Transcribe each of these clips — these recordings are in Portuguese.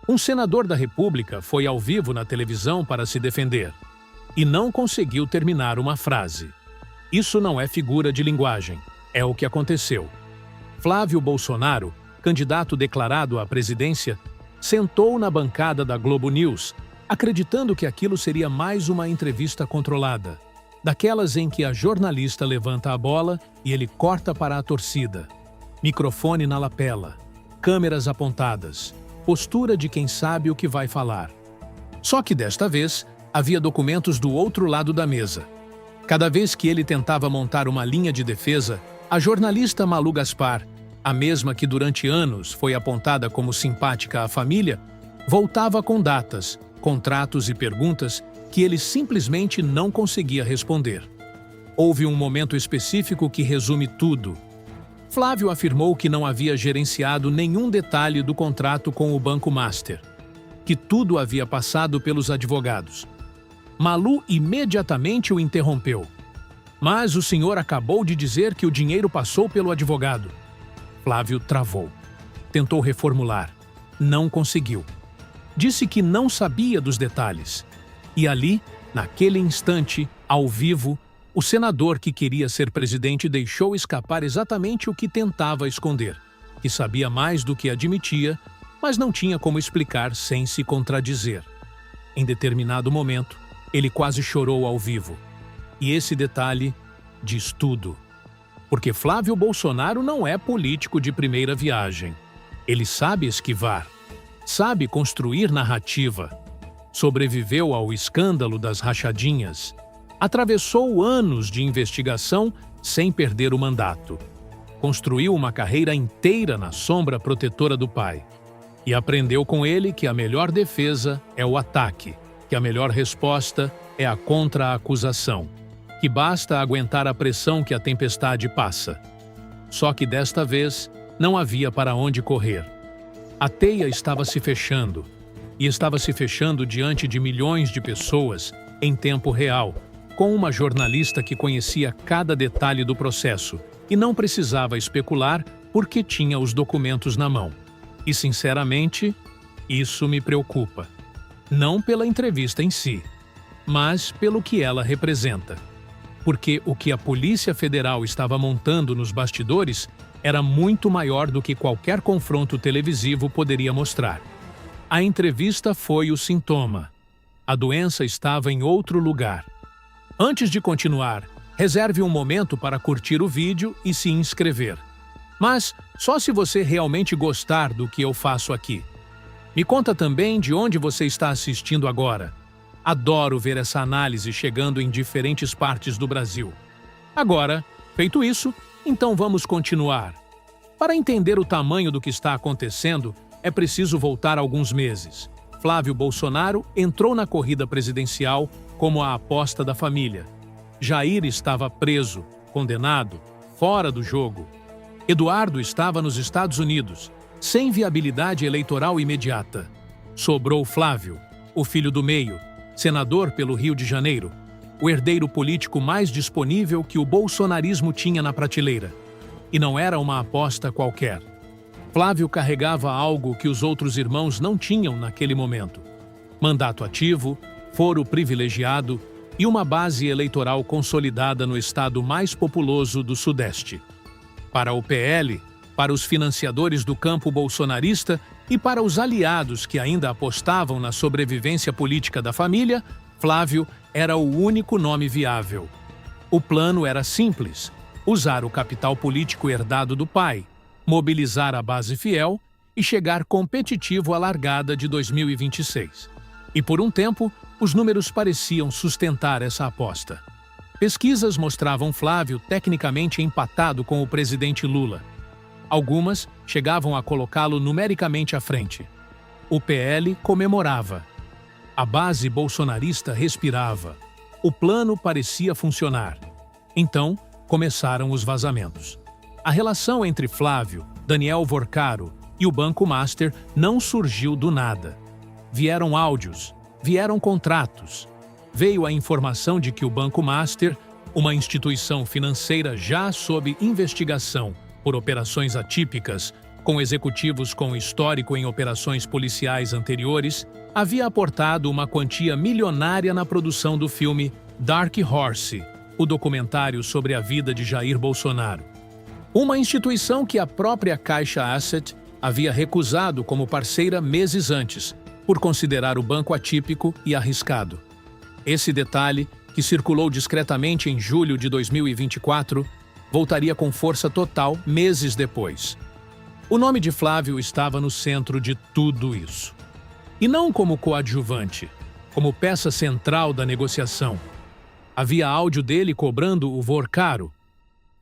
Um senador da República foi ao vivo na televisão para se defender e não conseguiu terminar uma frase. Isso não é figura de linguagem, é o que aconteceu. Flávio Bolsonaro, candidato declarado à presidência, sentou na bancada da Globo News, acreditando que aquilo seria mais uma entrevista controlada, daquelas em que a jornalista levanta a bola e ele corta para a torcida. Microfone na lapela, câmeras apontadas, postura de quem sabe o que vai falar. Só que desta vez, havia documentos do outro lado da mesa. Cada vez que ele tentava montar uma linha de defesa, a jornalista Malu Gaspar, a mesma que durante anos foi apontada como simpática à família, voltava com datas, contratos e perguntas que ele simplesmente não conseguia responder. Houve um momento específico que resume tudo. Flávio afirmou que não havia gerenciado nenhum detalhe do contrato com o Banco Master, que tudo havia passado pelos advogados. Malu imediatamente o interrompeu. Mas o senhor acabou de dizer que o dinheiro passou pelo advogado. Flávio travou. Tentou reformular. Não conseguiu. Disse que não sabia dos detalhes. E ali, naquele instante, ao vivo, o senador que queria ser presidente deixou escapar exatamente o que tentava esconder, que sabia mais do que admitia, mas não tinha como explicar sem se contradizer. Em determinado momento, ele quase chorou ao vivo. E esse detalhe diz tudo. Porque Flávio Bolsonaro não é político de primeira viagem. Ele sabe esquivar, sabe construir narrativa. Sobreviveu ao escândalo das rachadinhas. Atravessou anos de investigação sem perder o mandato. Construiu uma carreira inteira na sombra protetora do pai. E aprendeu com ele que a melhor defesa é o ataque, que a melhor resposta é a contra-acusação, que basta aguentar a pressão que a tempestade passa. Só que desta vez não havia para onde correr. A teia estava se fechando, e estava se fechando diante de milhões de pessoas em tempo real, com uma jornalista que conhecia cada detalhe do processo e não precisava especular porque tinha os documentos na mão. E, sinceramente, isso me preocupa. Não pela entrevista em si, mas pelo que ela representa. Porque o que a Polícia Federal estava montando nos bastidores era muito maior do que qualquer confronto televisivo poderia mostrar. A entrevista foi o sintoma. A doença estava em outro lugar. Antes de continuar, reserve um momento para curtir o vídeo e se inscrever. Mas só se você realmente gostar do que eu faço aqui. Me conta também de onde você está assistindo agora. Adoro ver essa análise chegando em diferentes partes do Brasil. Agora, feito isso, então vamos continuar. Para entender o tamanho do que está acontecendo, é preciso voltar alguns meses. Flávio Bolsonaro entrou na corrida presidencial como a aposta da família. Jair estava preso, condenado, fora do jogo. Eduardo estava nos Estados Unidos, sem viabilidade eleitoral imediata. Sobrou Flávio, o filho do meio, senador pelo Rio de Janeiro, o herdeiro político mais disponível que o bolsonarismo tinha na prateleira. E não era uma aposta qualquer. Flávio carregava algo que os outros irmãos não tinham naquele momento: mandato ativo, foro privilegiado e uma base eleitoral consolidada no estado mais populoso do Sudeste. Para o PL, para os financiadores do campo bolsonarista e para os aliados que ainda apostavam na sobrevivência política da família, Flávio era o único nome viável. O plano era simples: usar o capital político herdado do pai, mobilizar a base fiel e chegar competitivo à largada de 2026. E por um tempo, os números pareciam sustentar essa aposta. Pesquisas mostravam Flávio tecnicamente empatado com o presidente Lula. Algumas chegavam a colocá-lo numericamente à frente. O PL comemorava. A base bolsonarista respirava. O plano parecia funcionar. Então, começaram os vazamentos. A relação entre Flávio, Daniel Vorcaro e o Banco Master não surgiu do nada. Vieram áudios, vieram contratos. Veio a informação de que o Banco Master, uma instituição financeira já sob investigação por operações atípicas, com executivos com histórico em operações policiais anteriores, havia aportado uma quantia milionária na produção do filme Dark Horse, o documentário sobre a vida de Jair Bolsonaro. Uma instituição que a própria Caixa Asset havia recusado como parceira meses antes, por considerar o banco atípico e arriscado. Esse detalhe, que circulou discretamente em julho de 2024, voltaria com força total meses depois. O nome de Flávio estava no centro de tudo isso. E não como coadjuvante, como peça central da negociação. Havia áudio dele cobrando o valor caro.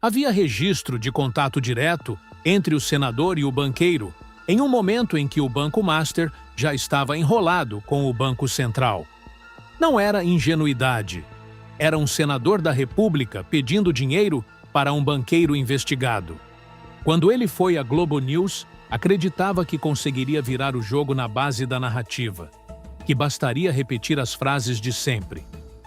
Havia registro de contato direto entre o senador e o banqueiro, em um momento em que o Banco Master já estava enrolado com o Banco Central. Não era ingenuidade. Era um senador da República pedindo dinheiro para um banqueiro investigado. Quando ele foi à Globo News, acreditava que conseguiria virar o jogo na base da narrativa, que bastaria repetir as frases de sempre.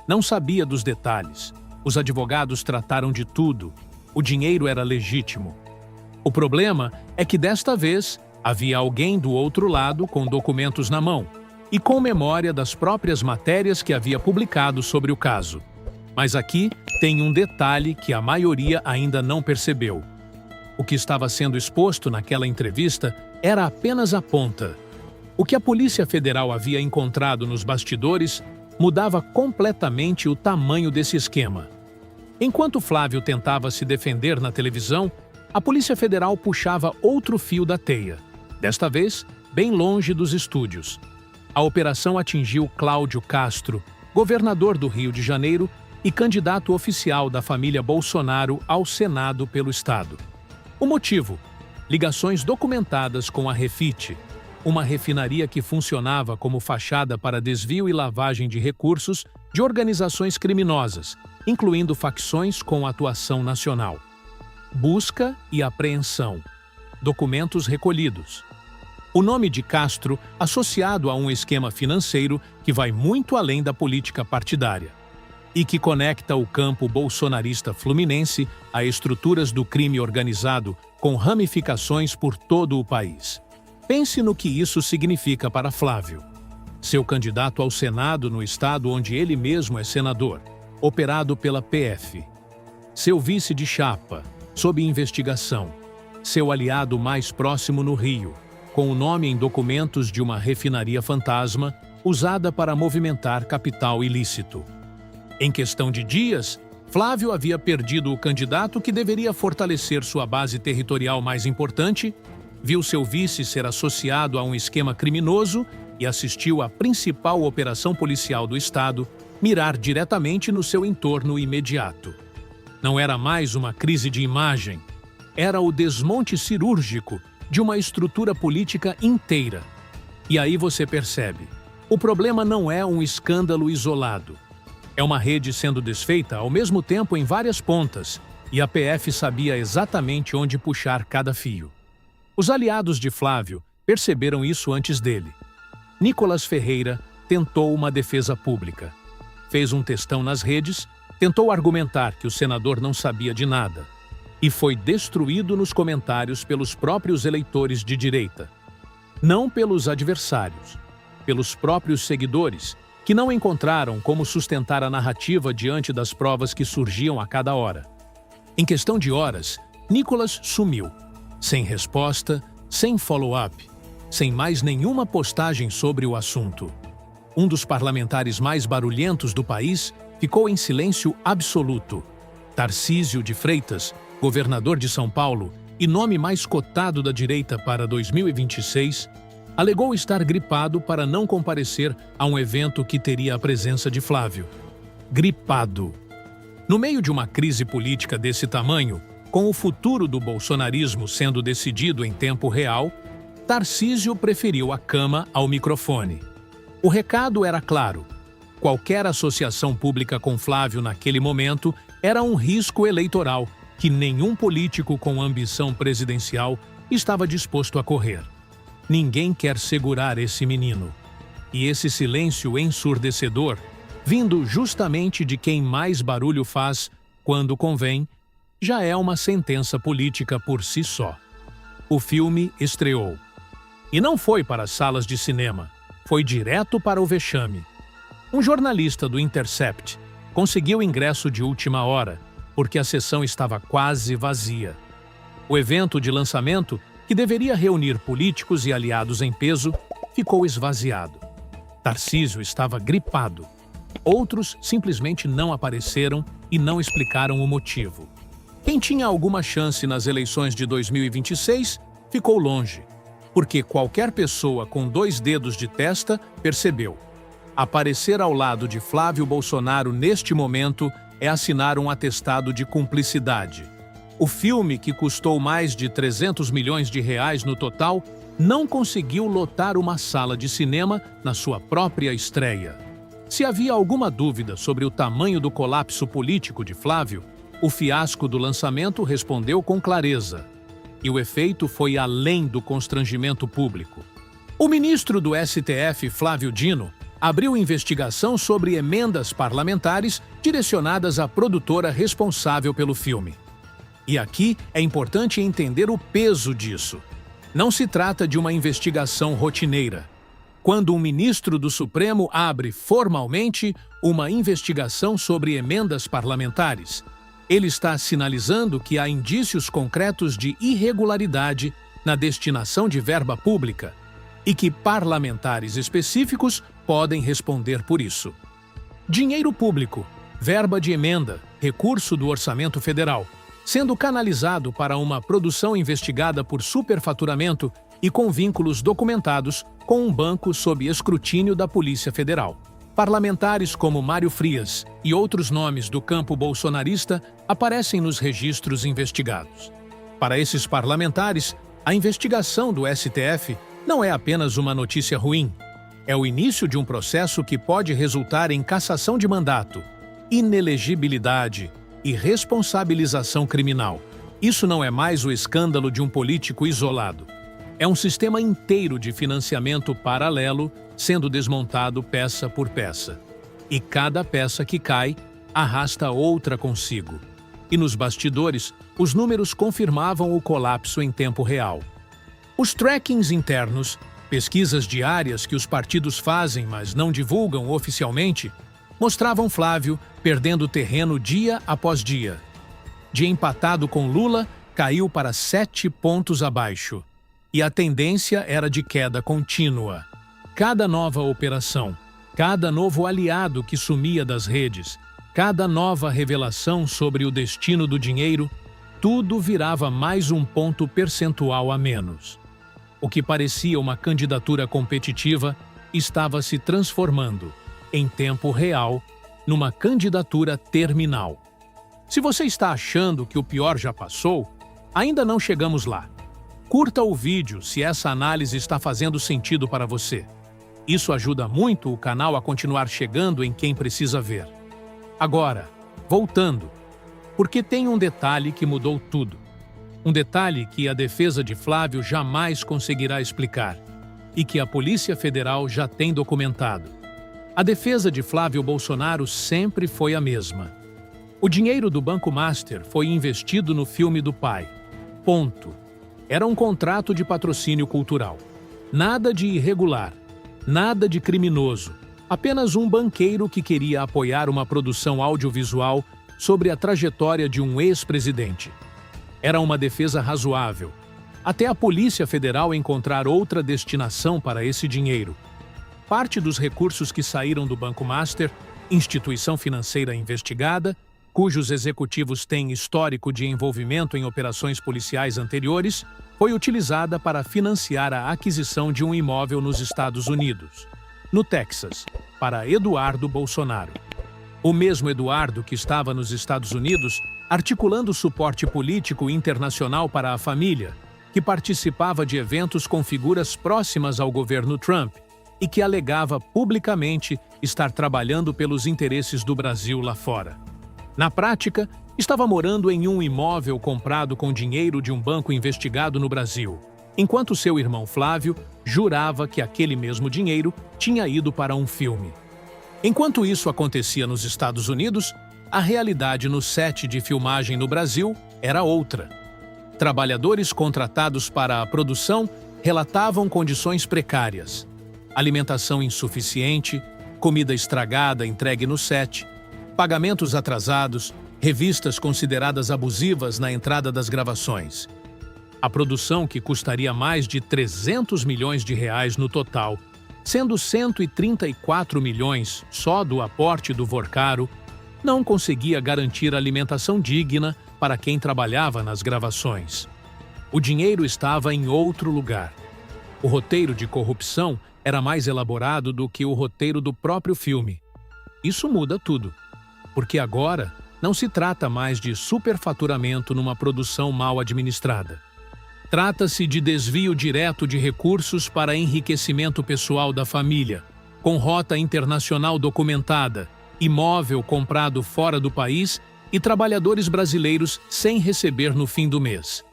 Não sabia dos detalhes. Os advogados trataram de tudo. O dinheiro era legítimo. O problema é que desta vez havia alguém do outro lado com documentos na mão e com memória das próprias matérias que havia publicado sobre o caso. Mas aqui tem um detalhe que a maioria ainda não percebeu. O que estava sendo exposto naquela entrevista era apenas a ponta. O que a Polícia Federal havia encontrado nos bastidores mudava completamente o tamanho desse esquema. Enquanto Flávio tentava se defender na televisão, a Polícia Federal puxava outro fio da teia, desta vez bem longe dos estúdios. A operação atingiu Cláudio Castro, governador do Rio de Janeiro e candidato oficial da família Bolsonaro ao Senado pelo Estado. O motivo? Ligações documentadas com a Refit, uma refinaria que funcionava como fachada para desvio e lavagem de recursos de organizações criminosas, incluindo facções com atuação nacional. Busca e apreensão. Documentos recolhidos. O nome de Castro associado a um esquema financeiro que vai muito além da política partidária e que conecta o campo bolsonarista fluminense a estruturas do crime organizado com ramificações por todo o país. Pense no que isso significa para Flávio. Seu candidato ao Senado no estado onde ele mesmo é senador, operado pela PF. Seu vice de chapa, sob investigação. Seu aliado mais próximo no Rio, com o nome em documentos de uma refinaria fantasma usada para movimentar capital ilícito. Em questão de dias, Flávio havia perdido o candidato que deveria fortalecer sua base territorial mais importante, viu seu vice ser associado a um esquema criminoso e assistiu à principal operação policial do Estado mirar diretamente no seu entorno imediato. Não era mais uma crise de imagem, era o desmonte cirúrgico de uma estrutura política inteira. E aí você percebe, o problema não é um escândalo isolado. É uma rede sendo desfeita ao mesmo tempo em várias pontas, e a PF sabia exatamente onde puxar cada fio. Os aliados de Flávio perceberam isso antes dele. Nicolas Ferreira tentou uma defesa pública. Fez um textão nas redes, tentou argumentar que o senador não sabia de nada, e foi destruído nos comentários pelos próprios eleitores de direita. Não pelos adversários, pelos próprios seguidores, que não encontraram como sustentar a narrativa diante das provas que surgiam a cada hora. Em questão de horas, Nicolas sumiu, sem resposta, sem follow-up, sem mais nenhuma postagem sobre o assunto. Um dos parlamentares mais barulhentos do país ficou em silêncio absoluto. Tarcísio de Freitas, governador de São Paulo e nome mais cotado da direita para 2026, alegou estar gripado para não comparecer a um evento que teria a presença de Flávio. Gripado. No meio de uma crise política desse tamanho, com o futuro do bolsonarismo sendo decidido em tempo real, Tarcísio preferiu a cama ao microfone. O recado era claro. Qualquer associação pública com Flávio naquele momento era um risco eleitoral que nenhum político com ambição presidencial estava disposto a correr. Ninguém quer segurar esse menino. E esse silêncio ensurdecedor, vindo justamente de quem mais barulho faz quando convém, já é uma sentença política por si só. O filme estreou. E não foi para as salas de cinema, foi direto para o vexame. Um jornalista do Intercept conseguiu ingresso de última hora, porque a sessão estava quase vazia. O evento de lançamento, que deveria reunir políticos e aliados em peso, ficou esvaziado. Tarcísio estava gripado. Outros simplesmente não apareceram e não explicaram o motivo. Quem tinha alguma chance nas eleições de 2026 ficou longe, porque qualquer pessoa com 2 dedos de testa percebeu. Aparecer ao lado de Flávio Bolsonaro neste momento é assinar um atestado de cumplicidade. O filme, que custou mais de 300 milhões de reais no total, não conseguiu lotar uma sala de cinema na sua própria estreia. Se havia alguma dúvida sobre o tamanho do colapso político de Flávio, o fiasco do lançamento respondeu com clareza. E o efeito foi além do constrangimento público. O ministro do STF, Flávio Dino, abriu investigação sobre emendas parlamentares direcionadas à produtora responsável pelo filme. E aqui é importante entender o peso disso. Não se trata de uma investigação rotineira. Quando um ministro do Supremo abre formalmente uma investigação sobre emendas parlamentares, ele está sinalizando que há indícios concretos de irregularidade na destinação de verba pública e que parlamentares específicos podem responder por isso. Dinheiro público, verba de emenda, recurso do orçamento federal, sendo canalizado para uma produção investigada por superfaturamento e com vínculos documentados com um banco sob escrutínio da Polícia Federal. Parlamentares como Mário Frias e outros nomes do campo bolsonarista aparecem nos registros investigados. Para esses parlamentares, a investigação do STF não é apenas uma notícia ruim. É o início de um processo que pode resultar em cassação de mandato, inelegibilidade e responsabilização criminal. Isso não é mais o escândalo de um político isolado. É um sistema inteiro de financiamento paralelo sendo desmontado peça por peça. E cada peça que cai arrasta outra consigo. E nos bastidores, os números confirmavam o colapso em tempo real. Os trackings internos, pesquisas diárias que os partidos fazem, mas não divulgam oficialmente, mostravam Flávio perdendo terreno dia após dia. De empatado com Lula, caiu para 7 pontos abaixo. E a tendência era de queda contínua. Cada nova operação, cada novo aliado que sumia das redes, cada nova revelação sobre o destino do dinheiro, tudo virava mais um ponto percentual a menos. O que parecia uma candidatura competitiva estava se transformando, em tempo real, numa candidatura terminal. Se você está achando que o pior já passou, ainda não chegamos lá. Curta o vídeo se essa análise está fazendo sentido para você. Isso ajuda muito o canal a continuar chegando em quem precisa ver. Agora, voltando, porque tem um detalhe que mudou tudo. Um detalhe que a defesa de Flávio jamais conseguirá explicar e que a Polícia Federal já tem documentado. A defesa de Flávio Bolsonaro sempre foi a mesma. O dinheiro do Banco Master foi investido no filme do pai. Ponto. Era um contrato de patrocínio cultural. Nada de irregular, nada de criminoso. Apenas um banqueiro que queria apoiar uma produção audiovisual sobre a trajetória de um ex-presidente. Era uma defesa razoável, até a Polícia Federal encontrar outra destinação para esse dinheiro. Parte dos recursos que saíram do Banco Master, instituição financeira investigada, cujos executivos têm histórico de envolvimento em operações policiais anteriores, foi utilizada para financiar a aquisição de um imóvel nos Estados Unidos, no Texas, para Eduardo Bolsonaro. O mesmo Eduardo que estava nos Estados Unidos articulando suporte político internacional para a família, que participava de eventos com figuras próximas ao governo Trump e que alegava publicamente estar trabalhando pelos interesses do Brasil lá fora. Na prática, estava morando em um imóvel comprado com dinheiro de um banco investigado no Brasil, enquanto seu irmão Flávio jurava que aquele mesmo dinheiro tinha ido para um filme. Enquanto isso acontecia nos Estados Unidos, a realidade no set de filmagem no Brasil era outra. Trabalhadores contratados para a produção relatavam condições precárias, alimentação insuficiente, comida estragada entregue no set, pagamentos atrasados, revistas consideradas abusivas na entrada das gravações. A produção, que custaria mais de 300 milhões de reais no total, sendo 134 milhões só do aporte do Vorcaro, não conseguia garantir alimentação digna para quem trabalhava nas gravações. O dinheiro estava em outro lugar. O roteiro de corrupção era mais elaborado do que o roteiro do próprio filme. Isso muda tudo, porque agora não se trata mais de superfaturamento numa produção mal administrada. Trata-se de desvio direto de recursos para enriquecimento pessoal da família, com rota internacional documentada, imóvel comprado fora do país e trabalhadores brasileiros sem receber no fim do mês.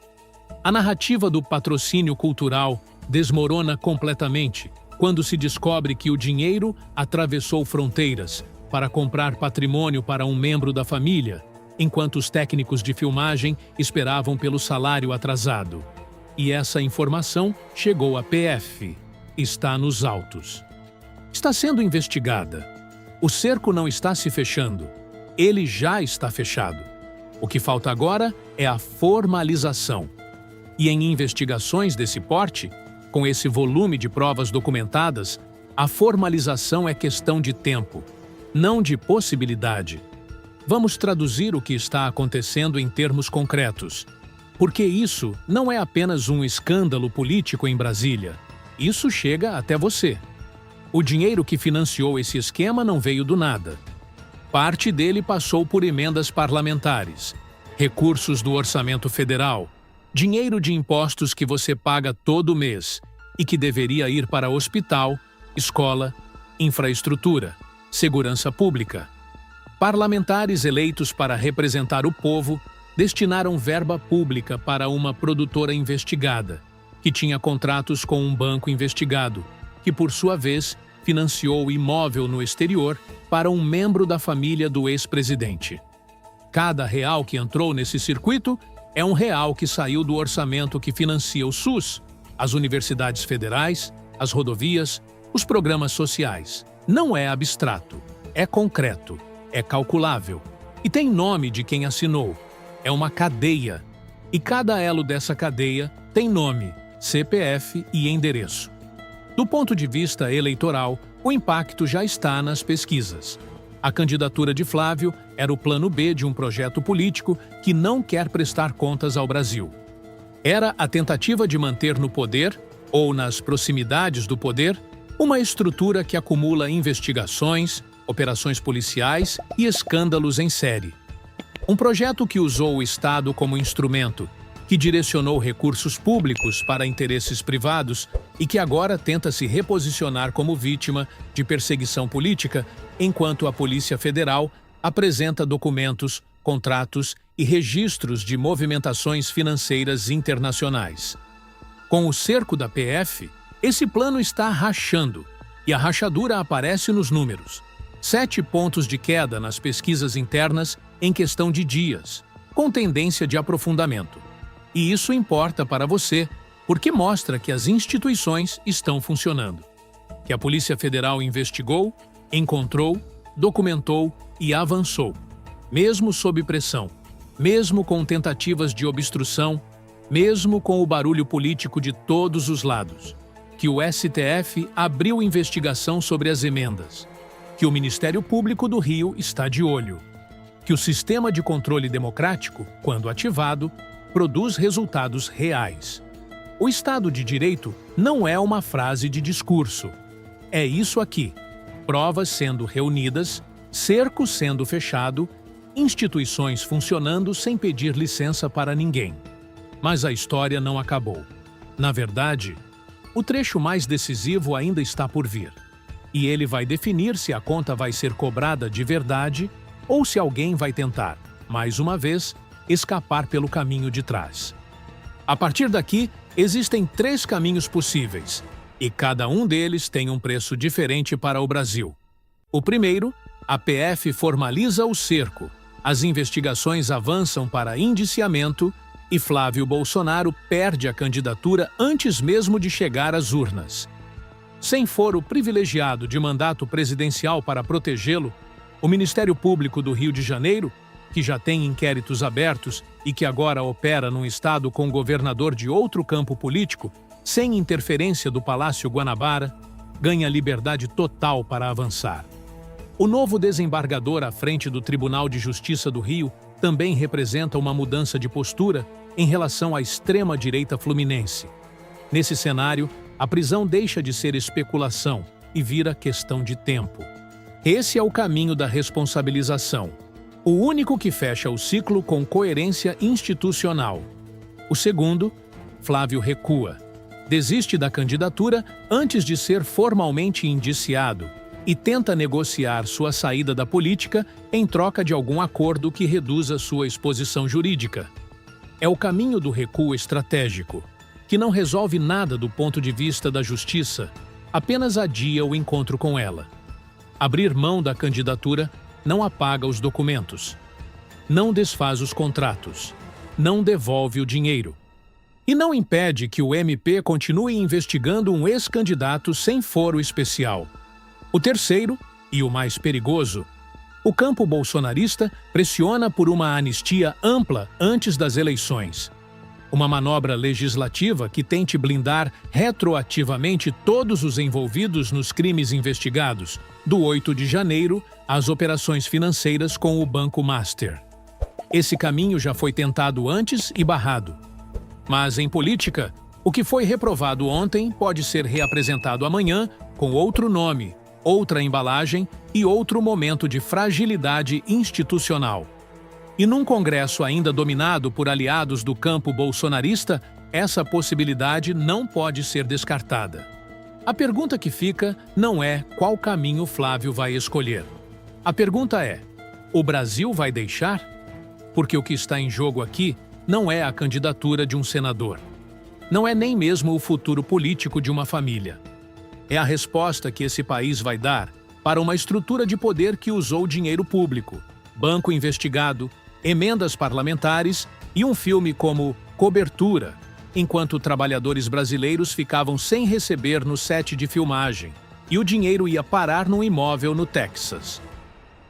A narrativa do patrocínio cultural desmorona completamente quando se descobre que o dinheiro atravessou fronteiras para comprar patrimônio para um membro da família, enquanto os técnicos de filmagem esperavam pelo salário atrasado. E essa informação chegou à PF. Está nos autos. Está sendo investigada. O cerco não está se fechando. Ele já está fechado. O que falta agora é a formalização. E em investigações desse porte, com esse volume de provas documentadas, a formalização é questão de tempo, não de possibilidade. Vamos traduzir o que está acontecendo em termos concretos. Porque isso não é apenas um escândalo político em Brasília. Isso chega até você. O dinheiro que financiou esse esquema não veio do nada. Parte dele passou por emendas parlamentares, recursos do orçamento federal, dinheiro de impostos que você paga todo mês e que deveria ir para hospital, escola, infraestrutura, segurança pública. Parlamentares eleitos para representar o povo destinaram verba pública para uma produtora investigada, que tinha contratos com um banco investigado, que por sua vez financiou o imóvel no exterior para um membro da família do ex-presidente. Cada real que entrou nesse circuito é um real que saiu do orçamento que financia o SUS, as universidades federais, as rodovias, os programas sociais. Não é abstrato, é concreto, é calculável e tem nome de quem assinou. É uma cadeia, e cada elo dessa cadeia tem nome, CPF e endereço. Do ponto de vista eleitoral, o impacto já está nas pesquisas. A candidatura de Flávio era o plano B de um projeto político que não quer prestar contas ao Brasil. Era a tentativa de manter no poder, ou nas proximidades do poder, uma estrutura que acumula investigações, operações policiais e escândalos em série. Um projeto que usou o Estado como instrumento, que direcionou recursos públicos para interesses privados e que agora tenta se reposicionar como vítima de perseguição política, enquanto a Polícia Federal apresenta documentos, contratos e registros de movimentações financeiras internacionais. Com o cerco da PF, esse plano está rachando, e a rachadura aparece nos números. 7 pontos de queda nas pesquisas internas em questão de dias, com tendência de aprofundamento. E isso importa para você, porque mostra que as instituições estão funcionando. Que a Polícia Federal investigou, encontrou, documentou e avançou, mesmo sob pressão, mesmo com tentativas de obstrução, mesmo com o barulho político de todos os lados. Que o STF abriu investigação sobre as emendas. Que o Ministério Público do Rio está de olho. Que o sistema de controle democrático, quando ativado, produz resultados reais. O Estado de Direito não é uma frase de discurso. É isso aqui: provas sendo reunidas, cerco sendo fechado, instituições funcionando sem pedir licença para ninguém. Mas a história não acabou. Na verdade, o trecho mais decisivo ainda está por vir. E ele vai definir se a conta vai ser cobrada de verdade ou se alguém vai tentar, mais uma vez, escapar pelo caminho de trás. A partir daqui, existem 3 caminhos possíveis, e cada um deles tem um preço diferente para o Brasil. O primeiro, a PF formaliza o cerco, as investigações avançam para indiciamento E Flávio Bolsonaro perde a candidatura antes mesmo de chegar às urnas. Sem foro privilegiado de mandato presidencial para protegê-lo, o Ministério Público do Rio de Janeiro, que já tem inquéritos abertos e que agora opera num estado com governador de outro campo político, sem interferência do Palácio Guanabara, ganha liberdade total para avançar. O novo desembargador à frente do Tribunal de Justiça do Rio também representa uma mudança de postura em relação à extrema-direita fluminense. Nesse cenário, a prisão deixa de ser especulação e vira questão de tempo. Esse é o caminho da responsabilização, o único que fecha o ciclo com coerência institucional. O segundo, Flávio recua. Desiste da candidatura antes de ser formalmente indiciado e tenta negociar sua saída da política em troca de algum acordo que reduza sua exposição jurídica. É o caminho do recuo estratégico, que não resolve nada do ponto de vista da justiça, apenas adia o encontro com ela. Abrir mão da candidatura não apaga os documentos, não desfaz os contratos, não devolve o dinheiro. E não impede que o MP continue investigando um ex-candidato sem foro especial. O terceiro, e o mais perigoso, o campo bolsonarista pressiona por uma anistia ampla antes das eleições. Uma manobra legislativa que tente blindar retroativamente todos os envolvidos nos crimes investigados, do 8 de janeiro às operações financeiras com o Banco Master. Esse caminho já foi tentado antes e barrado. Mas, em política, o que foi reprovado ontem pode ser reapresentado amanhã com outro nome, outra embalagem e outro momento de fragilidade institucional. E num Congresso ainda dominado por aliados do campo bolsonarista, essa possibilidade não pode ser descartada. A pergunta que fica não é qual caminho Flávio vai escolher. A pergunta é: o Brasil vai deixar? Porque o que está em jogo aqui não é a candidatura de um senador. Não é nem mesmo o futuro político de uma família. É a resposta que esse país vai dar para uma estrutura de poder que usou dinheiro público, banco investigado, emendas parlamentares e um filme como Cobertura, enquanto trabalhadores brasileiros ficavam sem receber no set de filmagem e o dinheiro ia parar num imóvel no Texas.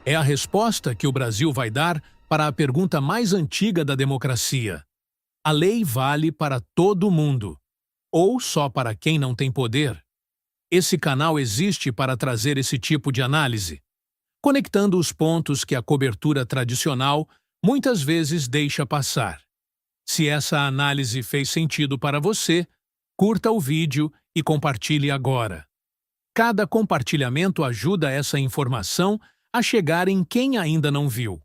É a resposta que o Brasil vai dar para a pergunta mais antiga da democracia. A lei vale para todo mundo, ou só para quem não tem poder? Esse canal existe para trazer esse tipo de análise, conectando os pontos que a cobertura tradicional muitas vezes deixa passar. Se essa análise fez sentido para você, curta o vídeo e compartilhe agora. Cada compartilhamento ajuda essa informação a chegar em quem ainda não viu.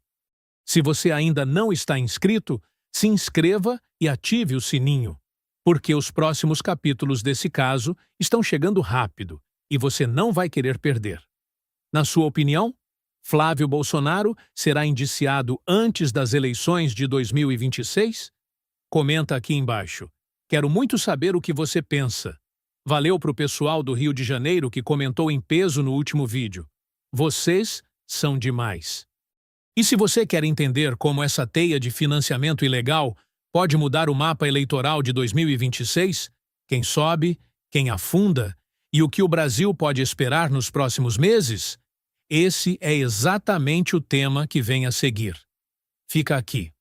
Se você ainda não está inscrito, se inscreva e ative o sininho, porque os próximos capítulos desse caso estão chegando rápido e você não vai querer perder. Na sua opinião, Flávio Bolsonaro será indiciado antes das eleições de 2026? Comenta aqui embaixo. Quero muito saber o que você pensa. Valeu para o pessoal do Rio de Janeiro que comentou em peso no último vídeo. Vocês são demais. E se você quer entender como essa teia de financiamento ilegal pode mudar o mapa eleitoral de 2026, quem sobe, quem afunda e o que o Brasil pode esperar nos próximos meses, esse é exatamente o tema que vem a seguir. Fica aqui.